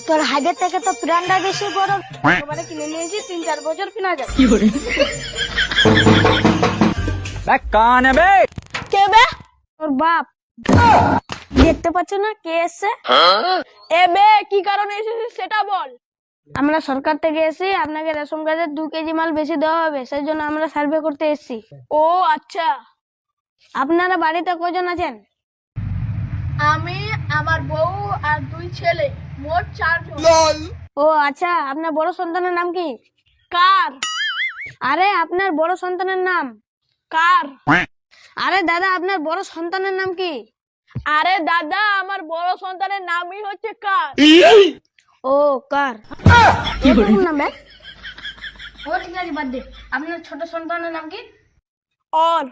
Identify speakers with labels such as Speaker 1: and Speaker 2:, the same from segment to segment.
Speaker 1: তোর হাগের থেকে তো প্রাণটা বেশি বড়। এবারে কিনে নিয়েছি 3-4 বছর কিনা যায়।
Speaker 2: কান বে
Speaker 1: কে বে? তোর বাপ। দেখতে পাচ্ছ না কে এসছে?
Speaker 3: এ বে কি কারণে এসেছিস সেটা বল।
Speaker 1: আমরা সরকার থেকে এসেছি, আপনাকে রেশন কার্ডের 2 কেজি মাল বেশি দেওয়া হবে, সেই জন্য আমরা সার্ভে করতে এসেছি।
Speaker 3: ও আচ্ছা।
Speaker 1: আপনারা বাড়িতে কজন আছেন?
Speaker 3: আমি, আমার বউ আর 2 ছেলে, মোট 4 জন।
Speaker 1: ও আচ্ছা, আপনার বড় সন্তানের নাম কি?
Speaker 3: কার?
Speaker 1: আরে আপনার বড় সন্তানের নাম?
Speaker 3: কার?
Speaker 1: আরে দাদা, আপনার বড় সন্তানের নাম কি?
Speaker 3: আরে দাদা, আমার বড় সন্তানের নামই হচ্ছে কার।
Speaker 1: ও কার। নাম বে? ও ঠিক আছে, বাদ দে। আপনার ছোট সন্তানের নাম কি?
Speaker 3: ওর।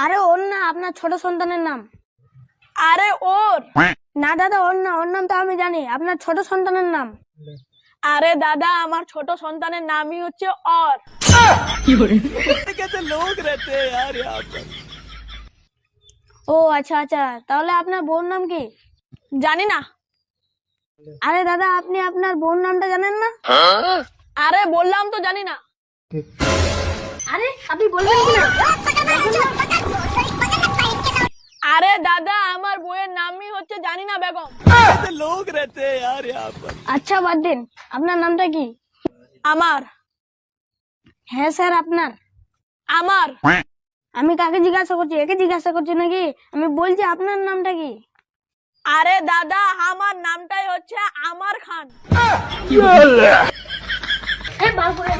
Speaker 1: আরে ওর না, আপনার ছোট সন্তানের নাম।
Speaker 3: আরে ওর।
Speaker 1: না দাদা, ওর না, ওর নাম তো আমি জানি, আপনার ছোট সন্তানের নাম।
Speaker 3: আরে দাদা, আমার ছোট সন্তানের নামই হচ্ছে ওর।
Speaker 2: कैसे लोग रहते हैं यार यहाँ पर।
Speaker 1: ও আচ্ছা আচ্ছা, তাহলে আপনার বোন নাম কি?
Speaker 3: জানি না।
Speaker 1: আরে দাদা, আপনি আপনার বোন নামটা জানেন না?
Speaker 3: আরে বললাম তো জানি না।
Speaker 1: আরে আপনি বলবেন কি না?
Speaker 3: আরে দাদা, আমার বউয়ের নামই হচ্ছে জানি না বেগম।
Speaker 2: कैसे लोग रहते हैं यार यहाँ पर।
Speaker 1: আচ্ছা বাদ দিন, আপনার নামটা কি?
Speaker 3: আমার।
Speaker 1: হ্যাঁ স্যার, আপনার।
Speaker 3: আমার।
Speaker 1: আমি কাকে জিজ্ঞাসা করছি? একে জিজ্ঞাসা করছি নাকি? আমি বলছি আপনার নামটা কি?
Speaker 3: আরে দাদা, আমার নামটাই হচ্ছে আমার খান।
Speaker 1: হ্যাঁ, বার করে